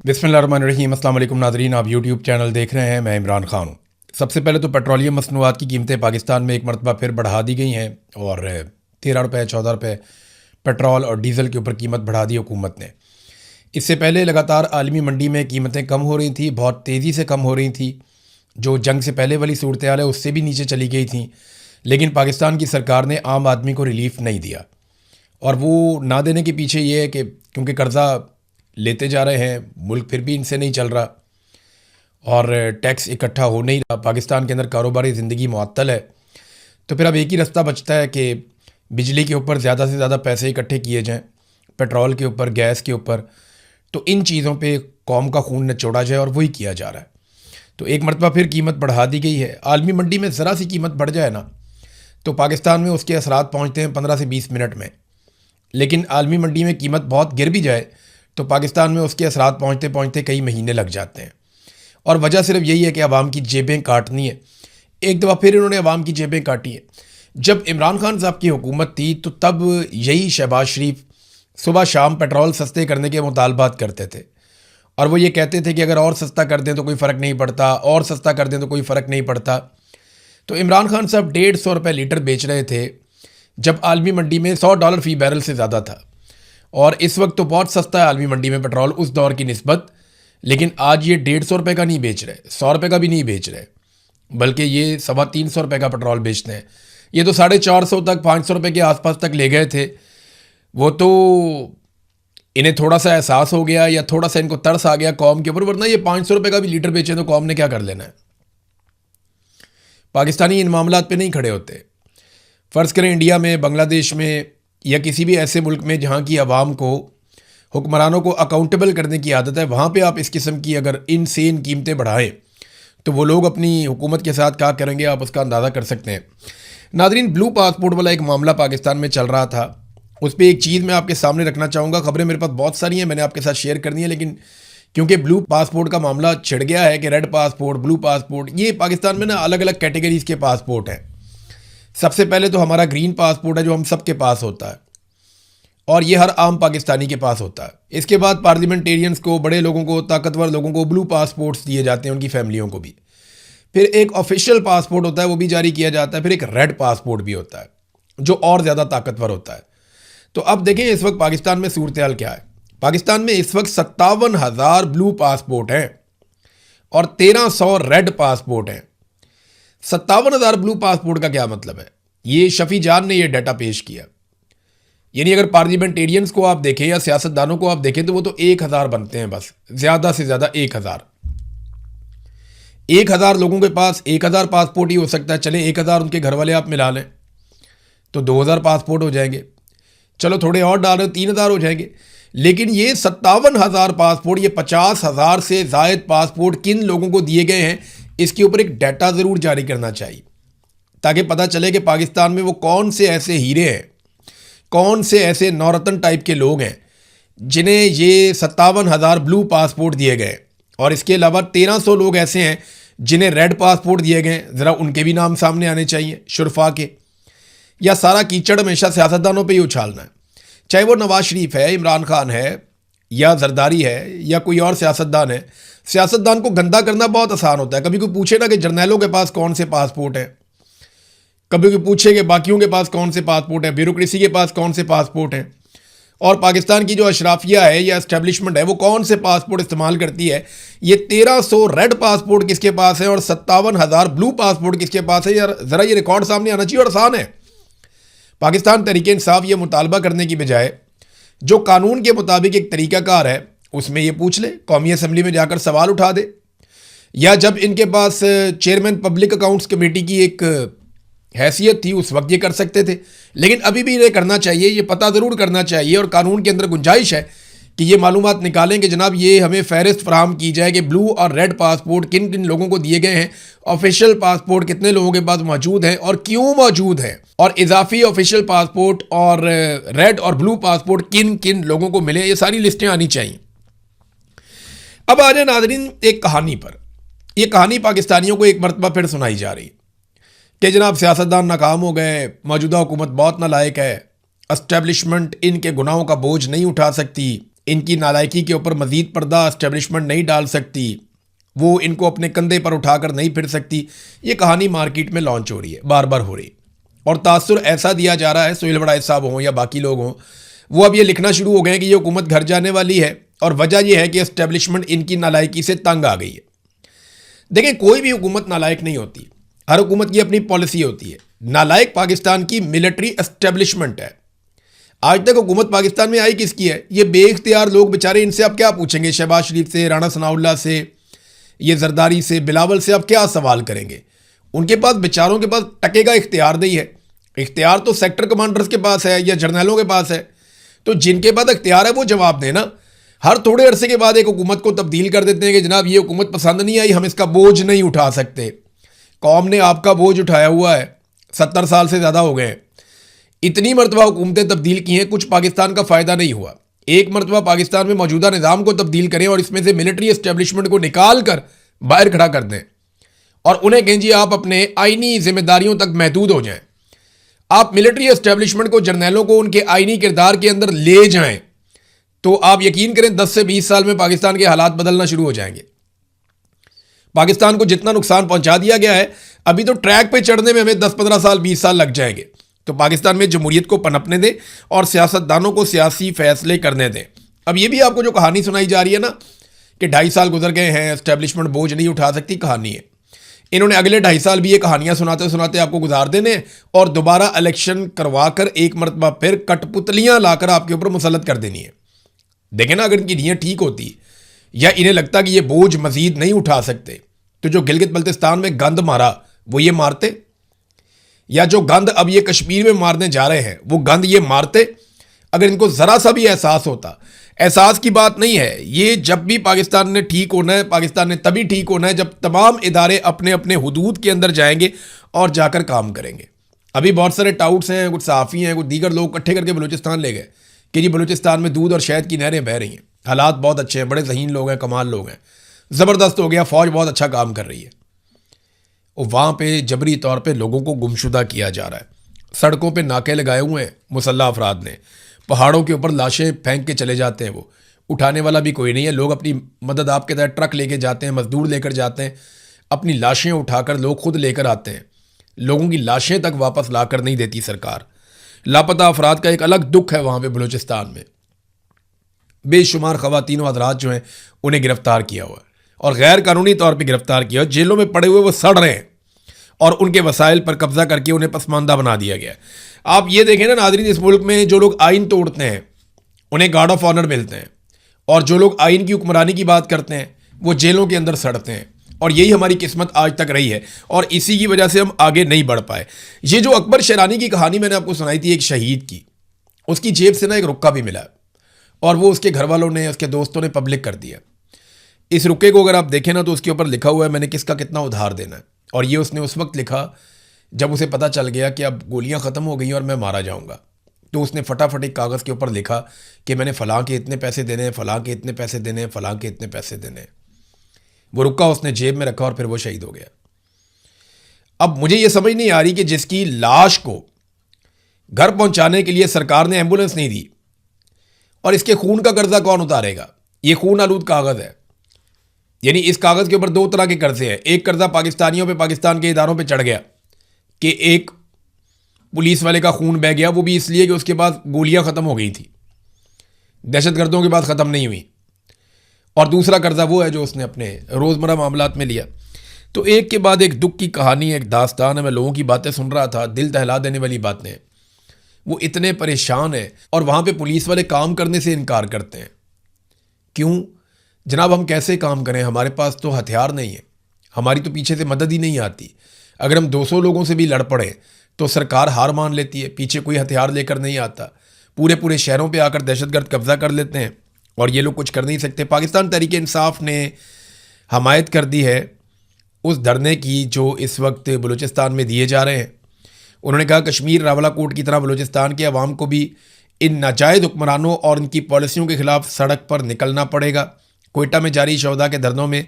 बिस्मिल्लाहिर्रहमानिर्रहीम। अस्सलाम वालेकुम नाज़रीन, आप यूट्यूब चैनल देख रहे हैं। मैं इमरान खान हूँ। सबसे पहले तो पेट्रोलियम मसनूआत की कीमतें पाकिस्तान में एक मरतबा फिर बढ़ा दी गई हैं और 13 रुपये 14 रुपये पेट्रोल और डीज़ल के ऊपर कीमत बढ़ा दी हुकूमत ने। इससे पहले लगातार आलमी मंडी में कीमतें कम हो रही थी, बहुत तेज़ी से कम हो रही थी। जो जंग से पहले वाली सूरत हाल है उससे भी नीचे चली गई थी, लेकिन पाकिस्तान की सरकार ने आम आदमी को रिलीफ नहीं दिया। और वो ना देने के पीछे ये है कि क्योंकि कर्ज़ा लेते जा रहे हैं, मुल्क फिर भी इनसे नहीं चल रहा और टैक्स इकट्ठा हो नहीं रहा, पाकिस्तान के अंदर कारोबारी ज़िंदगी मुअत्तल है। तो फिर अब एक ही रास्ता बचता है कि बिजली के ऊपर ज़्यादा से ज़्यादा पैसे इकट्ठे किए जाएं, पेट्रोल के ऊपर, गैस के ऊपर। तो इन चीज़ों पे कौम का खून निचोड़ा जाए और वही किया जा रहा है। तो एक मरतबा फिर कीमत बढ़ा दी गई है। आलमी मंडी में ज़रा सी कीमत बढ़ जाए ना तो पाकिस्तान में उसके असरात पहुँचते हैं 15 से 20 मिनट में। लेकिन आलमी मंडी में कीमत बहुत गिर भी जाए तो पाकिस्तान में उसके असरात पहुँचते पहुँचते कई महीने लग जाते हैं। और वजह सिर्फ यही है कि अवाम की जेबें काटनी है। एक दफ़ा फिर इन्होंने अवाम की जेबें काटी हैं। जब इमरान खान साहब की हुकूमत थी तो तब यही शहबाज शरीफ सुबह शाम पेट्रोल सस्ते करने के मुतालबात करते थे और वो ये कहते थे कि अगर और सस्ता कर दें तो कोई फ़र्क नहीं पड़ता, और सस्ता कर दें तो कोई फ़र्क नहीं पड़ता। तो इमरान खान साहब 150 रुपये लीटर बेच रहे थे जब आलमी मंडी में $100 फ़ी बैरल से ज़्यादा था। और इस वक्त तो बहुत सस्ता है आलमी मंडी में पेट्रोल उस दौर की निस्बत, लेकिन आज ये 150 रुपये का नहीं बेच रहे, 100 रुपये का भी नहीं बेच रहे, बल्कि ये 350 रुपये का पेट्रोल बेचते हैं। ये तो 450 तक, 500 रुपये के आसपास तक ले गए थे। वो तो इन्हें थोड़ा सा एहसास हो गया या थोड़ा सा इनको तरस आ गया कौम के ऊपर, वरना ये 500 रुपये का भी लीटर बेचे तो कौम ने क्या कर लेना है। पाकिस्तानी इन मामलात पे नहीं खड़े होते। फ़र्ज़ करें इंडिया में, बांग्लादेश में या किसी भी ऐसे मुल्क में जहाँ की आवाम को, हुक्मरानों को अकाउंटेबल करने की आदत है, वहाँ पे आप इस किस्म की अगर इनसेन कीमतें बढ़ाएं तो वो लोग अपनी हुकूमत के साथ क्या करेंगे आप उसका अंदाज़ा कर सकते हैं। नाज़रीन, ब्लू पासपोर्ट वाला एक मामला पाकिस्तान में चल रहा था। उस पर एक चीज़ मैं आपके सामने रखना चाहूँगा। खबरें मेरे पास बहुत सारी हैं, मैंने आपके साथ शेयर करनी है, लेकिन क्योंकि ब्लू पासपोर्ट का मामला छिड़ गया है कि रेड पासपोर्ट, ब्लू पासपोर्ट, ये पाकिस्तान में ना अलग अलग कैटेगरीज़ के पासपोर्ट हैं। सबसे पहले तो हमारा ग्रीन पासपोर्ट है जो हम सब के पास होता है और ये हर आम पाकिस्तानी के पास होता है। इसके बाद पार्लियामेंटेरियंस को, बड़े लोगों को, ताकतवर लोगों को ब्लू पासपोर्ट्स दिए जाते हैं, उनकी फैमिलियों को भी। फिर एक ऑफिशियल पासपोर्ट होता है, वो भी जारी किया जाता है। फिर एक रेड पासपोर्ट भी होता है जो और ज़्यादा ताकतवर होता है। तो अब देखें इस वक्त पाकिस्तान में सूरत हाल क्या है। पाकिस्तान में इस वक्त 57,000 ब्लू पासपोर्ट हैं और 1300 रेड पासपोर्ट हैं। 57,000 ब्लू पासपोर्ट का क्या मतलब है? ये शफी जान ने ये डाटा पेश किया। यानी अगर पार्लियामेंटेरियंस को आप देखें या सियासतदानों को आप देखें तो वो तो 1,000 बनते हैं बस, ज़्यादा से ज़्यादा 1,000 लोगों के पास 1,000 पासपोर्ट ही हो सकता है। चलें 1,000 उनके घर वाले आप मिला लें तो 2,000 पासपोर्ट हो जाएंगे। चलो थोड़े और डाल रहे 3,000 हो जाएंगे। लेकिन ये 57,000 पासपोर्ट, ये 50,000 से ज़ायद पासपोर्ट किन लोगों को दिए गए हैं, इसके ऊपर एक डाटा ज़रूर जारी करना चाहिए ताकि पता चले कि पाकिस्तान में वो कौन से ऐसे हीरे हैं, कौन से ऐसे नौरतन टाइप के लोग हैं जिन्हें ये 57,000 ब्लू पासपोर्ट दिए गए। और इसके अलावा 1,300 लोग ऐसे हैं जिन्हें रेड पासपोर्ट दिए गए। ज़रा उनके भी नाम सामने आने चाहिए शुरफा के। या सारा कीचड़ हमेशा सियासतदानों पे ही उछालना है, चाहे वो नवाज शरीफ है, इमरान खान है या जरदारी है या कोई और सियासतदान है। सियासतदान को गंदा करना बहुत आसान होता है। कभी कोई पूछे ना कि जर्नैलों के पास कौन से पासपोर्ट हैं, कभी कोई पूछे कि बाकियों के पास कौन से पासपोर्ट हैं, ब्यूरोक्रेसी के पास कौन से पासपोर्ट हैं, और पाकिस्तान की जो अशराफिया है या एस्टेब्लिशमेंट है वो कौन से पासपोर्ट इस्तेमाल करती है। ये 1,300 रेड पासपोर्ट किसके पास है और 57,000 ब्लू पासपोर्ट किसके पास है, यार ज़रा ये रिकॉर्ड सामने आना चाहिए। और आसान है। पाकिस्तान तहरीक इंसाफ ये मुतालबा करने की बजाय जो कानून के मुताबिक एक तरीक़ाकार है उसमें ये पूछ ले, कौमी असम्बली में जाकर सवाल उठा दे, या जब इनके पास चेयरमैन पब्लिक अकाउंट्स कमेटी की एक हैसियत थी उस वक्त ये कर सकते थे। लेकिन अभी भी इन्हें करना चाहिए, ये पता ज़रूर करना चाहिए और कानून के अंदर गुंजाइश है कि ये मालूमात निकालें कि जनाब ये हमें फ़हरिस्त फराहम की जाए कि ब्लू और रेड पासपोर्ट किन किन लोगों को दिए गए हैं, ऑफिशियल पासपोर्ट कितने लोगों के पास मौजूद हैं और क्यों मौजूद हैं, और इजाफी ऑफिशियल पासपोर्ट और रेड और ब्लू पासपोर्ट किन किन लोगों को मिले। ये सारी लिस्टें आनी चाहिए। अब आ जाए नाज़रीन एक कहानी पर। यह कहानी पाकिस्तानियों को एक मरतबा फिर सुनाई जा रही कि जनाब सियासतदान नाकाम हो गए, मौजूदा हुकूमत बहुत नालायक है, एस्टेब्लिशमेंट इनके गुनाहों का बोझ नहीं उठा सकती, इनकी नालायकी के ऊपर मज़ीद पर्दा एस्टेब्लिशमेंट नहीं डाल सकती, वो इनको अपने कंधे पर उठाकर नहीं फिर सकती। ये कहानी मार्केट में लॉन्च हो रही है, बार बार हो रही है, और तासुर ऐसा दिया जा रहा है, सोहेल वड़ाई साहब हों या बाकी लोग हों, वो अब ये लिखना शुरू हो गए हैं कि ये हुकूमत घर जाने वाली है, और वजह यह है कि एस्टेब्लिशमेंट इनकी नालायकी से तंग आ गई है। देखिए, कोई भी हुकूमत नालायक नहीं होती, हर हुकूमत की अपनी पॉलिसी होती है। नालायक पाकिस्तान की मिलिट्री एस्टेब्लिशमेंट है। आज तक हुकूमत पाकिस्तान में आई किसकी है? ये बेइख्तियार लोग बेचारे, इनसे आप क्या पूछेंगे? शहबाज शरीफ से, राणा सनाउल्लाह से, ये जरदारी से, बिलावल से आप क्या सवाल करेंगे? उनके पास, बेचारों के पास टके का इख्तियार नहीं है। इख्तियार तो सेक्टर कमांडर्स के पास है या जर्नलों के पास है। तो जिनके पास इख्तियार है वो जवाब देना। हर थोड़े अरसे के बाद एक हुकूमत को तब्दील कर देते हैं कि जनाब ये हुकूमत पसंद नहीं आई, हम इसका बोझ नहीं उठा सकते। कौम ने आपका बोझ उठाया हुआ है, 70 साल से ज़्यादा हो गए हैं। इतनी मरतबा हुकूमतें तब्दील की हैं, कुछ पाकिस्तान का फ़ायदा नहीं हुआ। एक मरतबा पाकिस्तान में मौजूदा निज़ाम को तब्दील करें और इसमें से मिलिट्री एस्टेब्लिशमेंट को निकाल कर बाहर खड़ा कर दें और उन्हें कहें जी आप अपने आइनी जिम्मेदारियों तक महदूद हो जाएं। आप मिलिट्री एस्टेब्लिशमेंट को, जर्नैलों को उनके आइनी किरदार के अंदर ले जाएं, तो आप यकीन करें 10 से 20 साल में पाकिस्तान के हालात बदलना शुरू हो जाएंगे। पाकिस्तान को जितना नुकसान पहुंचा दिया गया है, अभी तो ट्रैक पे चढ़ने में हमें 10-15 साल, 20 साल लग जाएंगे। तो पाकिस्तान में जमहूरियत को पनपने दें और सियासतदानों को सियासी फैसले करने दें। अब ये भी आपको जो कहानी सुनाई जा रही है ना कि 2.5 साल गुजर गए हैं, एस्टेब्लिशमेंट बोझ नहीं उठा सकती, कहानी है। इन्होंने अगले 2.5 साल भी ये कहानियां सुनाते सुनाते आपको गुजार देने और दोबारा इलेक्शन करवा कर एक मरतबा फिर कठपुतलियां लाकर आपके ऊपर मुसल्लत कर देनी है। देखें ना, अगर इनकी नीयत ठीक होती या इन्हें लगता कि ये बोझ मजीद नहीं उठा सकते, तो जो गिलगित बल्तिस्तान में गंद मारा वो ये मारते, या जो गंद अब ये कश्मीर में मारने जा रहे हैं वो गंद ये मारते। अगर इनको ज़रा सा भी एहसास होता। एहसास की बात नहीं है, ये जब भी पाकिस्तान ने ठीक होना है, पाकिस्तान ने तभी ठीक होना है जब तमाम इदारे अपने अपने हुदूद के अंदर जाएंगे और जाकर काम करेंगे। अभी बहुत सारे टाउट्स हैं, कुछ सहाफ़ी हैं, कुछ दीगर लोग इकट्ठे करके बलूचिस्तान ले गए कि जी बलूचिस्तान में दूध और शहद की नहरें बह रही हैं, हालात बहुत अच्छे हैं, बड़े ज़हीन लोग हैं, कमाल लोग हैं, ज़बरदस्त हो गया, फ़ौज बहुत अच्छा काम कर रही है। और वहाँ पे जबरी तौर पे लोगों को गुमशुदा किया जा रहा है। सड़कों पे नाके लगाए हुए हैं मुसल्लह अफराद ने, पहाड़ों के ऊपर लाशें फेंक के चले जाते हैं, वो उठाने वाला भी कोई नहीं है। लोग अपनी मदद आपके तहत ट्रक लेके जाते हैं, मजदूर लेकर जाते हैं, अपनी लाशें उठाकर लोग खुद लेकर आते हैं। लोगों की लाशें तक वापस लाकर नहीं देती सरकार। लापता अफराद का एक अलग दुख है वहाँ पर बलूचिस्तान में। बेशुमार ख़वातीन व हज़रात जो हैं उन्हें गिरफ़्तार किया हुआ है और गैर कानूनी तौर पे गिरफ्तार किया, जेलों में पड़े हुए वो सड़ रहे हैं और उनके वसाइल पर कब्जा करके उन्हें पसमानदा बना दिया गया। आप ये देखें ना नाज़रीन, इस मुल्क में जो लोग आइन तोड़ते हैं उन्हें गार्ड ऑफ ऑनर मिलते हैं, और जो लोग आइन की हुक्मरानी की बात करते हैं वो जेलों के अंदर सड़ते हैं। और यही हमारी किस्मत आज तक रही है और इसी की वजह से हम आगे नहीं बढ़ पाए। ये जो अकबर शेरानी की कहानी मैंने आपको सुनाई थी, एक शहीद की, उसकी जेब से ना एक रुक्का भी मिला और वो उसके घर वालों ने, उसके दोस्तों ने पब्लिक कर दिया। इस रुक्के को अगर आप देखें ना तो उसके ऊपर लिखा हुआ है मैंने किसका कितना उधार देना है, और ये उसने उस वक्त लिखा जब उसे पता चल गया कि अब गोलियां ख़त्म हो गई और मैं मारा जाऊंगा। तो उसने फटाफट एक कागज़ के ऊपर लिखा कि मैंने फ़लाँ के इतने पैसे देने हैं, फ़लाँ के इतने पैसे देने हैं, फ़लाँ के इतने पैसे देने हैं। वो रुक्का उसने जेब में रखा और फिर वो शहीद हो गया। अब मुझे ये समझ नहीं आ रही कि जिसकी लाश को घर पहुंचाने के लिए सरकार ने एम्बुलेंस नहीं दी, और इसके खून का कर्जा कौन उतारेगा? ये खून आलूद कागज़ है। यानी इस कागज़ के ऊपर दो तरह के कर्जे हैं। एक कर्जा पाकिस्तानियों पे, पाकिस्तान के इदारों पे चढ़ गया कि एक पुलिस वाले का खून बह गया, वो भी इसलिए कि उसके पास गोलियां ख़त्म हो गई थी, दहशतगर्दों के पास ख़त्म नहीं हुई। और दूसरा कर्जा वो है जो उसने अपने रोज़मर्रा मामलात में लिया। तो एक के बाद एक दुख की कहानी, एक दास्तान है। मैं लोगों की बातें सुन रहा था, दिल दहला देने वाली बातें। वो इतने परेशान हैं और वहाँ पे पुलिस वाले काम करने से इनकार करते हैं। क्यों जनाब, हम कैसे काम करें? हमारे पास तो हथियार नहीं है, हमारी तो पीछे से मदद ही नहीं आती। अगर हम 200 लोगों से भी लड़ पड़े तो सरकार हार मान लेती है, पीछे कोई हथियार लेकर नहीं आता। पूरे पूरे शहरों पे आकर दहशतगर्द कब्जा कर लेते हैं और ये लोग कुछ कर नहीं सकते। पाकिस्तान तहरीक इंसाफ ने हमायत कर दी है उस धरने की जो इस वक्त बलूचिस्तान में दिए जा रहे हैं। उन्होंने कहा कश्मीर रावलाकोट की तरह बलूचिस्तान के अवाम को भी इन नाजायज़ हुक्मरानों और इनकी पॉलिसियों के ख़िलाफ़ सड़क पर निकलना पड़ेगा। कोयटा में जारी शोधा के धरनों में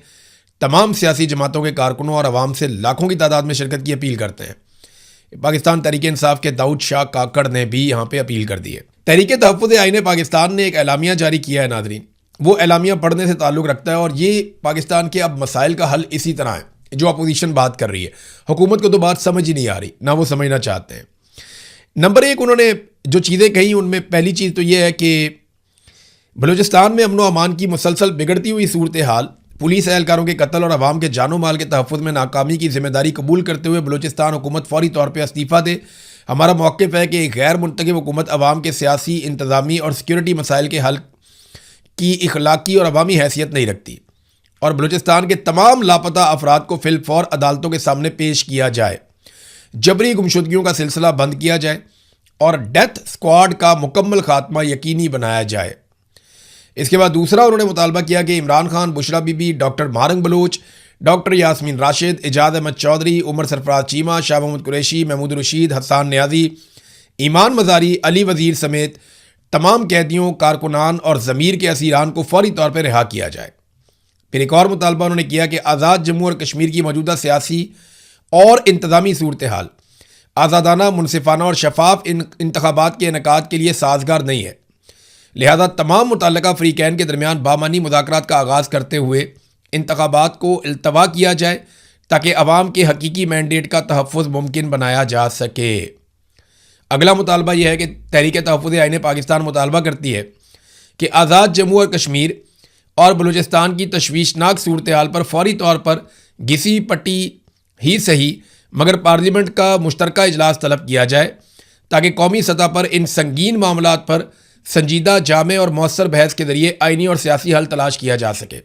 तमाम सियासी जमातों के कारकुनों और अवाम से लाखों की तादाद में शिरकत की अपील करते हैं। पाकिस्तान तहरीक इंसाफ के दाऊद शाह काकड़ ने भी यहाँ पे अपील कर दी है। तहरीक तहफ़्फ़ुज़ आईन पाकिस्तान ने एक एलामिया जारी किया है नाज़रीन। वो एलामिया पढ़ने से ताल्लुक़ रखता है और ये पाकिस्तान के अब मसाइल का हल इसी तरह है जो अपोजिशन बात कर रही है। हुकूमत को तो बात समझ ही नहीं आ रही, ना वो समझना चाहते हैं। नंबर एक, उन्होंने जो चीज़ें कही उनमें पहली चीज़ तो ये है कि बलूचिस्तान में अमन व अमान की मुसलसल बिगड़ती हुई सूरत हाल, पुलिस एहलकारों के कत्ल और अवाम के जानो माल के तहफ़्फ़ुज़ में नाकामी की जिम्मेदारी कबूल करते हुए बलूचिस्तान हुकूमत फौरी तौर पर इस्तीफ़ा दे। हमारा मौक़िफ़ है कि एक गैर मुंतखब हुकूमत अवाम के सियासी, इंतज़ामी और सिक्योरिटी मसाइल के हल की इखलाकी और अवामी हैसियत नहीं रखती और बलूचिस्तान के तमाम लापता अफराद को फिलफौर अदालतों के सामने पेश किया जाए, जबरी गुमशुदगियों का सिलसिला बंद किया जाए और डेथ स्क्वाड का मुकम्मल खात्मा यकीनी बनाया जाए। इसके बाद दूसरा उन्होंने मुतालबा किया कि इमरान खान, बुशरा बीबी, डॉक्टर मारंग बलोच, डॉक्टर यास्मीन राशिद, एजाज अहमद चौधरी, उमर सरफराज चीमा, शाह महमूद कुरैशी, महमूद रशीद, हसान न्याजी, ईमान मज़ारी, अली वज़ीर समेत तमाम कैदियों, कारकुनान और ज़मीर के असीरान को फौरी तौर पर रिहा किया जाए। फिर एक और मुतालबा उन्होंने किया कि आज़ाद जम्मू और कश्मीर की मौजूदा सियासी और इंतज़ामी सूरत हाल आज़ादाना, मुनसिफाना और शफाफ इंतखाबात के इनेकाद के लिए साजगार नहीं है, लिहाजा तमाम मुतल्लका फ़रीक़ैन के दरमियान बामानी मुज़ाकरात का आगाज़ करते हुए इंतखाबात को इल्तवा किया जाए ताकि अवाम के हकीकी मैंडेट का तहफ़्फ़ुज़ मुमकिन बनाया जा सके। अगला मुतालबा यह है कि तहरीक तहफ़्फ़ुज़ आईन पाकिस्तान मुतालबा करती है कि आज़ाद जम्मू और कश्मीर और बलूचिस्तान की तशवीशनाक सूरत हाल पर फौरी तौर पर घिसी पट्टी ही सही मगर पार्लियामेंट का मुश्तरका इजलास तलब किया जाए ताकि कौमी सतह पर इन संगीन मामलात पर संजीदा, जामे और मौसर बहस के ज़रिए आइनी और सियासी हल तलाश किया जा सके।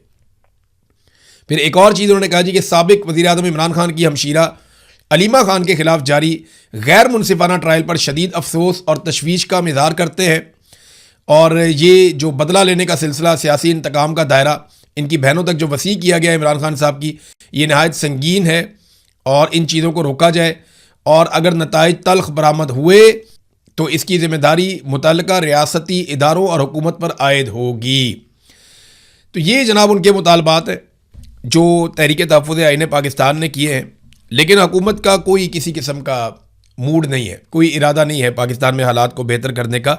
फिर एक और चीज़ उन्होंने कहा जी कि साबिक वज़ीर-ए-आज़म इमरान खान की हमशीरा अलीमा खान के खिलाफ जारी गैर मुनसिफाना ट्रायल पर शदीद अफसोस और तशवीश का इज़हार करते हैं और ये जो बदला लेने का सिलसिला, सियासी इंतकाम का दायरा इनकी बहनों तक जो वसी किया गया है इमरान खान साहब की, ये नहायत संगीन है और इन चीज़ों को रोका जाए और अगर नताइज तल्ख बरामद हुए तो इसकी ज़िम्मेदारी मुतल्लिका रियासती इदारों और हुकूमत पर आयद होगी। तो ये जनाब उनके मुतालबात हैं जो तहरीक तहफ़्फ़ुज़ आईन पाकिस्तान ने किए हैं, लेकिन हुकूमत का कोई किसी किस्म का मूड नहीं है, कोई इरादा नहीं है पाकिस्तान में हालात को बेहतर करने का।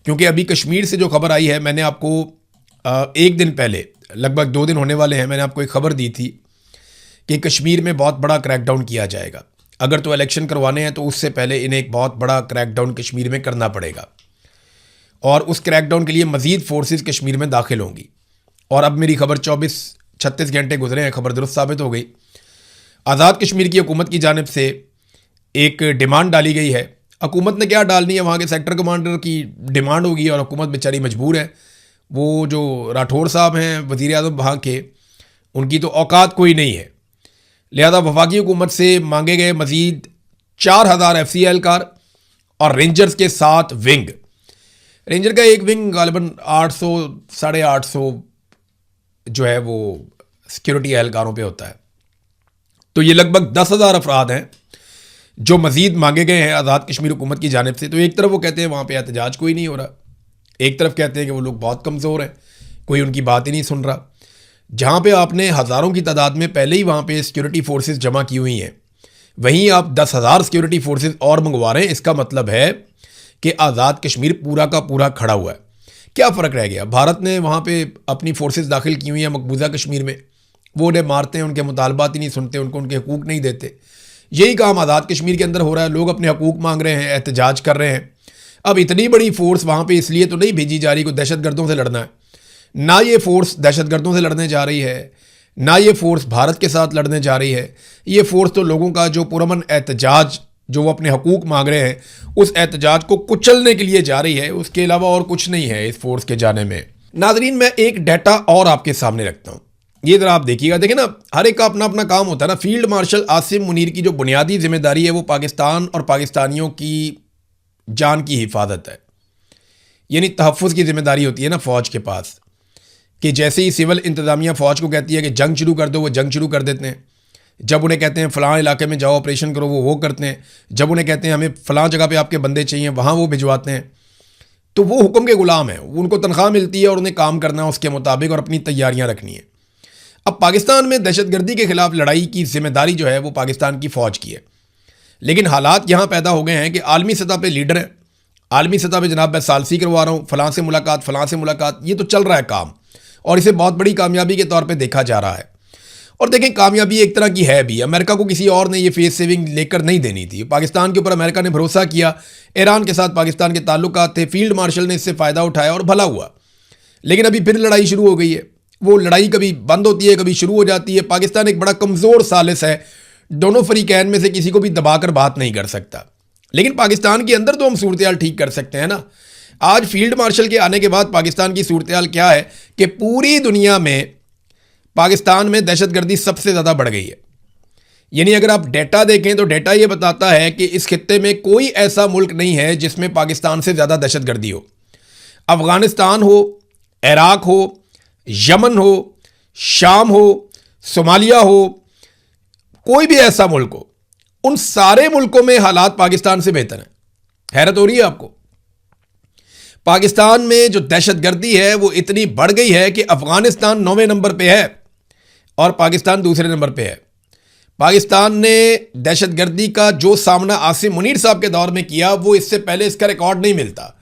क्योंकि अभी कश्मीर से जो खबर आई है, मैंने आपको एक दिन पहले, लगभग 2 दिन होने वाले हैं, मैंने आपको एक खबर दी थी कि कश्मीर में बहुत बड़ा क्रैकडाउन किया जाएगा। अगर तो इलेक्शन करवाने हैं तो उससे पहले इन्हें एक बहुत बड़ा क्रैकडाउन कश्मीर में करना पड़ेगा और उस क्रैकडाउन के लिए मज़ीद फोर्सेस कश्मीर में दाखिल होंगी। और अब मेरी खबर 24-36 घंटे गुजरे हैं, खबर दुरुस्त साबित हो गई। आज़ाद कश्मीर की हुकूमत की जानिब से एक डिमांड डाली गई है। हुकूमत ने क्या डालनी है, वहाँ के सेक्टर कमांडर की डिमांड होगी और हुकूमत बेचारी मजबूर है। वो जो राठौर साहब हैं वज़ीर-ए-आज़म वहाँ के, उनकी तो औकात कोई नहीं है, लिहाजा वफाकी हुकूमत से मांगे गए मज़ीद 4000 FC एहलकार और रेंजर्स के 7 विंग। रेंजर का एक विंग गालिबन 800-850 जो है वो सिक्योरिटी एहलकारों पे होता है। तो ये लगभग 10,000 अफराद हैं जो मज़ीद मांगे गए हैं आज़ाद कश्मीर हुकूमत की जानिब से। तो एक तरफ वो कहते हैं वहाँ पे एहतजाज कोई नहीं हो रहा, एक तरफ कहते हैं कि वो लोग बहुत कमज़ोर हैं, कोई उनकी बात ही नहीं सुन रहा। जहाँ पे आपने हज़ारों की तादाद में पहले ही वहाँ पे सिक्योरिटी फोर्सेस जमा की हुई हैं, वहीं आप 10,000 सिक्योरिटी फोर्सेस और मंगवा रहे हैं। इसका मतलब है कि आज़ाद कश्मीर पूरा का पूरा खड़ा हुआ है। क्या फ़र्क रह गया? भारत ने वहाँ पे अपनी फोर्सेस दाखिल की हुई हैं मकबूजा कश्मीर में, वो उन्हें मारते हैं, उनके मुतालबात ही नहीं सुनते, उनको उनके हकूक़ नहीं देते। यही काम आज़ाद कश्मीर के अंदर हो रहा है। लोग अपने हकूक़ मांग रहे हैं, एहतजाज कर रहे हैं। अब इतनी बड़ी फ़ोर्स वहाँ पे इसलिए तो नहीं भेजी जा रही को दहशतगर्दों से लड़ना है, ना ये फ़ोर्स दहशतगर्दों से लड़ने जा रही है, ना ये फ़ोर्स भारत के साथ लड़ने जा रही है। ये फ़ोर्स तो लोगों का जो पुरअमन एहतजाज, जो वो अपने हकूक़ मांग रहे हैं, उस एहतजाज को कुचलने के लिए जा रही है। उसके अलावा और कुछ नहीं है इस फ़ोर्स के जाने में। नाज़रीन, मैं एक डाटा और आपके सामने रखता हूँ, ये ज़रा आप देखिएगा। देखिए ना, हर एक का अपना अपना काम होता है ना। फील्ड मार्शल आसिम मुनीर की जो बुनियादी जिम्मेदारी है वो पाकिस्तान और पाकिस्तानियों की जान की हिफाजत है, यानी तहफ़्फ़ुज़ की जिम्मेदारी होती है ना फ़ौज के पास, कि जैसे ही सिविल इंतज़ामिया फ़ौज को कहती है कि जंग शुरू कर दो, वो जंग शुरू कर देते हैं। जब उन्हें कहते हैं फ़लाँ इलाके में जाओ ऑपरेशन करो, वो करते हैं। जब उन्हें कहते हैं हमें फ़लाँ जगह पे आपके बंदे चाहिए, वहाँ वो भिजवाते हैं। तो वो हुक्म के ग़ुलाम हैं, उनको तनख्वाह मिलती है और उन्हें काम करना है उसके मुताबिक और अपनी तैयारियाँ रखनी है। अब पाकिस्तान में दहशतगर्दी के ख़िलाफ़ लड़ाई की जिम्मेदारी जो है वो पाकिस्तान की फ़ौज की है, लेकिन हालात यहाँ पैदा हो गए हैं कि आलमी सतह पर लीडर हैं, आलमी सतह पे जनाब मैं सालसी करवा रहा हूँ, फलां से मुलाकात, ये तो चल रहा है काम, और इसे बहुत बड़ी कामयाबी के तौर पे देखा जा रहा है। और देखें, कामयाबी एक तरह की है भी। अमेरिका को किसी और ने ये फेस सेविंग लेकर नहीं देनी थी। पाकिस्तान के ऊपर अमेरिका ने भरोसा किया, ईरान के साथ पाकिस्तान के ताल्लुकात थे, फील्ड मार्शल ने इससे फ़ायदा उठाया और भला हुआ। लेकिन अभी फिर लड़ाई शुरू हो गई है। वो लड़ाई कभी बंद होती है, कभी शुरू हो जाती है। पाकिस्तान एक बड़ा कमज़ोर सालिस है, दोनों फरीकैन में से किसी को भी दबाकर बात नहीं कर सकता। लेकिन पाकिस्तान के अंदर तो हम सूरत हाल ठीक कर सकते हैं ना। आज फील्ड मार्शल के आने के बाद पाकिस्तान की सूरत हाल क्या है कि पूरी दुनिया में पाकिस्तान में दहशतगर्दी सबसे ज़्यादा बढ़ गई है। यानी अगर आप डेटा देखें तो डेटा ये बताता है कि इस खित्ते में कोई ऐसा मुल्क नहीं है जिसमें पाकिस्तान से ज़्यादा दहशतगर्दी हो। अफ़गानिस्तान हो, इराक हो, यमन हो, शाम हो, सोमालिया हो, कोई भी ऐसा मुल्क हो, उन सारे मुल्कों में हालात पाकिस्तान से बेहतर हैं। हैरत हो रही है आपको। पाकिस्तान में जो दहशतगर्दी है वो इतनी बढ़ गई है कि अफ़गानिस्तान 9वें नंबर पे है और पाकिस्तान दूसरे नंबर पे है। पाकिस्तान ने दहशतगर्दी का जो सामना आसिम मुनीर साहब के दौर में किया, वो इससे पहले इसका रिकॉर्ड नहीं मिलता।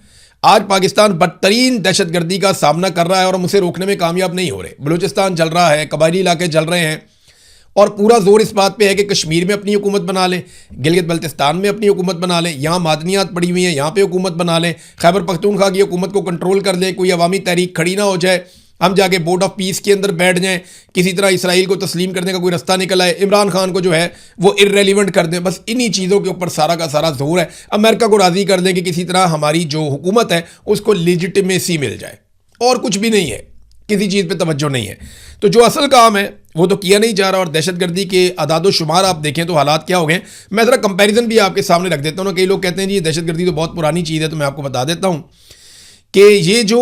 आज पाकिस्तान बदतरीन दहशतगर्दी का सामना कर रहा है और हम उसे रोकने में कामयाब नहीं हो रहे। बलूचिस्तान जल रहा है, कबायली इलाके जल रहे हैं, और पूरा जोर इस बात पे है कि कश्मीर में अपनी हुकूमत बना लें, गिलगित बल्तिस्तान में अपनी हुकूमत बना लें, यहाँ मादनियात पड़ी हुई हैं, यहाँ पे हुकूमत बना लें, खैबर पख्तूनख्वा की हुकूमत को कंट्रोल कर लें, कोई अवामी तहरीक खड़ी ना हो जाए, हम जाके बोर्ड ऑफ पीस के अंदर बैठ जाएं, किसी तरह इसराइल को तस्लीम करने का कोई रास्ता निकल आए, इमरान खान को जो है वो इर्रेलिवेंट कर दें। बस इन्हीं चीज़ों के ऊपर सारा का सारा जोर है। अमेरिका को राज़ी कर दें कि किसी तरह हमारी जो हुकूमत है उसको लेजिटिमेसी मिल जाए, और कुछ भी नहीं है, किसी चीज़ पे तवज्जो नहीं है। तो जो असल काम है वो तो किया नहीं जा रहा। और दहशतगर्दी के आदाद शुमार आप देखें तो हालात क्या हो गए। मैं ज़रा कंपैरिजन भी आपके सामने रख देता हूँ ना। कई लोग कहते हैं जी दहशतगर्दी तो बहुत पुरानी चीज़ है, तो मैं आपको बता देता हूँ कि ये जो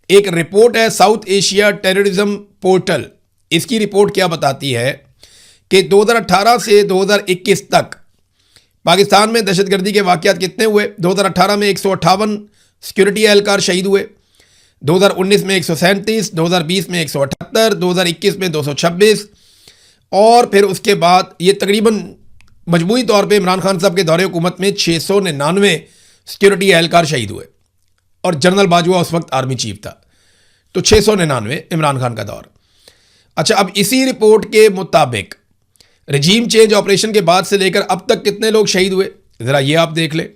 एक रिपोर्ट है साउथ एशिया टेररिज्म पोर्टल, इसकी रिपोर्ट क्या बताती है कि 2018 से 2021 तक पाकिस्तान में दहशतगर्दी के वाक़यात कितने हुए। 2018 में 158 सिक्योरिटी एहलकार शहीद हुए, 2019 में 137, 2020 में 178, 2021 में 226, और फिर उसके बाद ये तकरीबन मजमूई तौर पे इमरान खान साहब के दौरे हुकूमत में 699 सिक्योरिटी एहलकार शहीद हुए, और जनरल बाजवा उस वक्त आर्मी चीफ था। तो 699 इमरान खान का दौर। अच्छा, अब इसी रिपोर्ट के मुताबिक रजीम चेंज ऑपरेशन के बाद से लेकर अब तक कितने लोग शहीद हुए, ज़रा ये आप देख लें।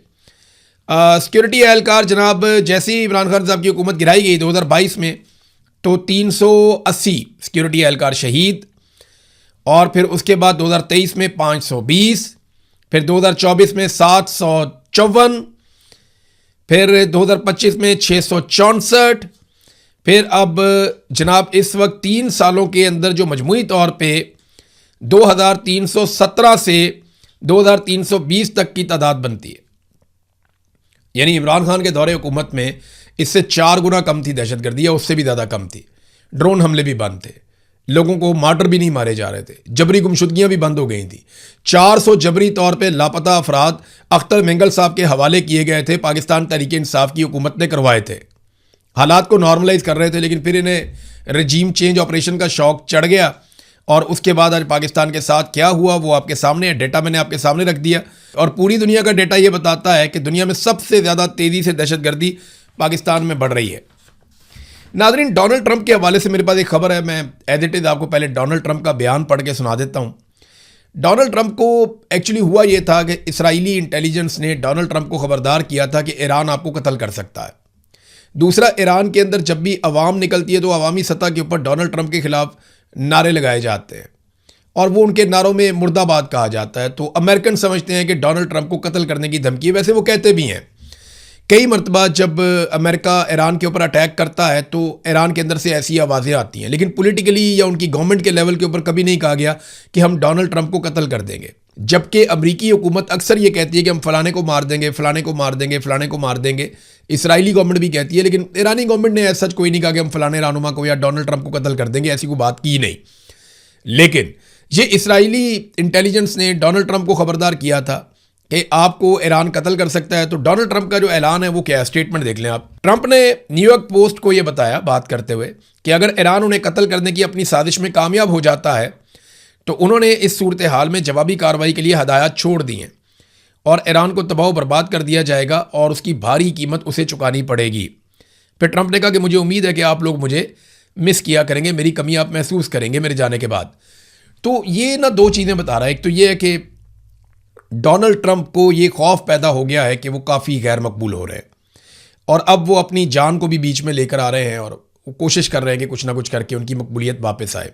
सिक्योरिटी एहलकार जनाब जैसे ही इमरान खान साहब की हुकूमत गिराई गई 2022 में, तो 380 सिक्योरिटी एहलकार शहीद, और फिर उसके बाद 2023 में 520, फिर 2024 में 754, फिर 2025 में 664, फिर अब जनाब इस वक्त 3 सालों के अंदर जो मजमूई तौर पे 2317 से 2320 तक की तादाद बनती है। यानी इमरान खान के दौरे हुकूमत में इससे 4 गुना कम थी दहशतगर्दी, या उससे भी ज़्यादा कम थी। ड्रोन हमले भी बंद थे, लोगों को मार्टर भी नहीं मारे जा रहे थे, जबरी गुमशुदगियाँ भी बंद हो गई थी। 400 जबरी तौर पे लापता अफराद अख्तर मेंगल साहब के हवाले किए गए थे, पाकिस्तान तहरीक इंसाफ की हुकूमत ने करवाए थे। हालात को नॉर्मलाइज कर रहे थे, लेकिन फिर इन्हें रजीम चेंज ऑपरेशन का शौक चढ़ गया, और उसके बाद आज पाकिस्तान के साथ क्या हुआ वो आपके सामने है। डेटा मैंने आपके सामने रख दिया, और पूरी दुनिया का डेटा ये बताता है कि दुनिया में सबसे ज़्यादा तेज़ी से दहशतगर्दी पाकिस्तान में बढ़ रही है। नाज़रीन, डोनाल्ड ट्रंप के हवाले से मेरे पास एक खबर है, मैं एज इट इज़ आपको पहले डोनाल्ड ट्रंप का बयान पढ़ के सुना देता हूँ। डोनाल्ड ट्रंप को एक्चुअली हुआ ये था कि इसराइली इंटेलिजेंस ने डोनाल्ड ट्रंप को खबरदार किया था कि ईरान आपको कत्ल कर सकता है। दूसरा, ईरान के अंदर जब भी अवाम निकलती है तो अवामी सतह के ऊपर डोनाल्ड ट्रंप के खिलाफ नारे लगाए जाते हैं, और वो उनके नारों में मुर्दाबाद कहा जाता है। तो अमेरिकन समझते हैं कि डोनाल्ड ट्रंप को कत्ल करने की धमकी है। वैसे वो कहते भी हैं। कई मरतबा जब अमेरिका ईरान के ऊपर अटैक करता है तो ईरान के अंदर से ऐसी आवाज़ें आती हैं, लेकिन पॉलिटिकली या उनकी गवर्नमेंट के लेवल के ऊपर कभी नहीं कहा गया कि हम डोनाल्ड ट्रंप को कत्ल कर देंगे। जबकि अमरीकी हुकूमत अक्सर ये कहती है कि हम फलाने को मार देंगे, फलाने को मार देंगे, फलाने को मार देंगे। इसराइली गवर्नमेंट भी कहती है, लेकिन ईरानी गवर्नमेंट ने ऐसा कोई नहीं कहा कि हम फलाने रहनुमा को या डोनाल्ड ट्रंप को कत्ल कर देंगे, ऐसी कोई बात की नहीं। लेकिन ये इसराइली इंटेलिजेंस ने डोनाल्ड ट्रंप को खबरदार किया था कि आपको ईरान कत्ल कर सकता है। तो डोनाल्ड ट्रंप का जो ऐलान है वो क्या है, स्टेटमेंट देख लें आप। ट्रंप ने न्यूयॉर्क पोस्ट को ये बताया बात करते हुए कि अगर ईरान उन्हें कत्ल करने की अपनी साजिश में कामयाब हो जाता है तो उन्होंने इस सूरत हाल में जवाबी कार्रवाई के लिए हदायत छोड़ दी हैं। और ईरान को तबाह बर्बाद कर दिया जाएगा और उसकी भारी कीमत उसे चुकानी पड़ेगी। फिर ट्रंप ने कहा कि मुझे उम्मीद है कि आप लोग मुझे मिस किया करेंगे, मेरी कमी आप महसूस करेंगे मेरे जाने के बाद। तो ये ना दो चीज़ें बता रहा है। एक तो ये है कि डोनाल्ड ट्रंप को ये खौफ पैदा हो गया है कि वो काफ़ी गैर मकबूल हो रहे हैं और अब वो अपनी जान को भी बीच में लेकर आ रहे हैं और वो कोशिश कर रहे हैं कि कुछ ना कुछ करके उनकी मकबूलियत वापस आए।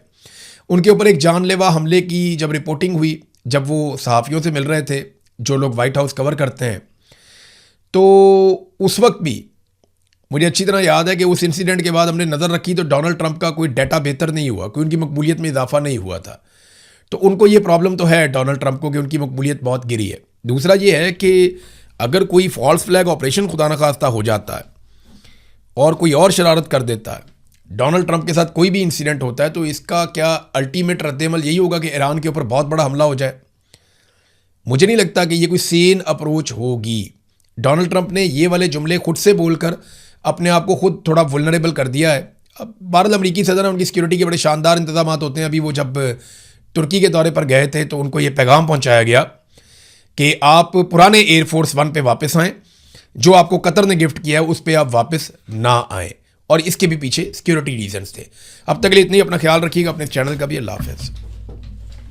उनके ऊपर एक जानलेवा हमले की जब रिपोर्टिंग हुई, जब वो सहाफ़ियों से मिल रहे थे, जो लोग वाइट हाउस कवर करते हैं, तो उस वक्त भी मुझे अच्छी तरह याद है कि उस इंसिडेंट के बाद हमने नज़र रखी तो डोनाल्ड ट्रंप का कोई डाटा बेहतर नहीं हुआ, कोई उनकी मकबूलियत में इजाफा नहीं हुआ था। तो उनको ये प्रॉब्लम तो है डोनाल्ड ट्रंप को कि उनकी मकबूलियत बहुत गिरी है। दूसरा ये है कि अगर कोई फॉल्स फ्लैग ऑपरेशन खुदा न खास्ता हो जाता है और कोई और शरारत कर देता है, डोनाल्ड ट्रंप के साथ कोई भी इंसिडेंट होता है, तो इसका क्या अल्टीमेट रद्देमल यही होगा कि ईरान के ऊपर बहुत बड़ा हमला हो जाए। मुझे नहीं लगता कि ये कोई सेन अप्रोच होगी। डोनाल्ड ट्रंप ने ये वाले जुमले खुद से बोलकर अपने आप को खुद थोड़ा वुल्नरेबल कर दिया है। अब बहरहाल अमरीकी सदर हैं, उनकी सिक्योरिटी के बड़े शानदार इंतजाम होते हैं। अभी वो जब तुर्की के दौरे पर गए थे तो उनको ये पैगाम पहुंचाया गया कि आप पुराने एयरफोर्स वन पे वापस आएँ, जो आपको कतर ने गिफ्ट किया है उस पर आप वापस ना आएँ, और इसके भी पीछे सिक्योरिटी रीजंस थे। अब तक के लिए इतनी, अपना ख्याल रखिएगा, अपने चैनल का भी। अल्लाह हाफ़िज़।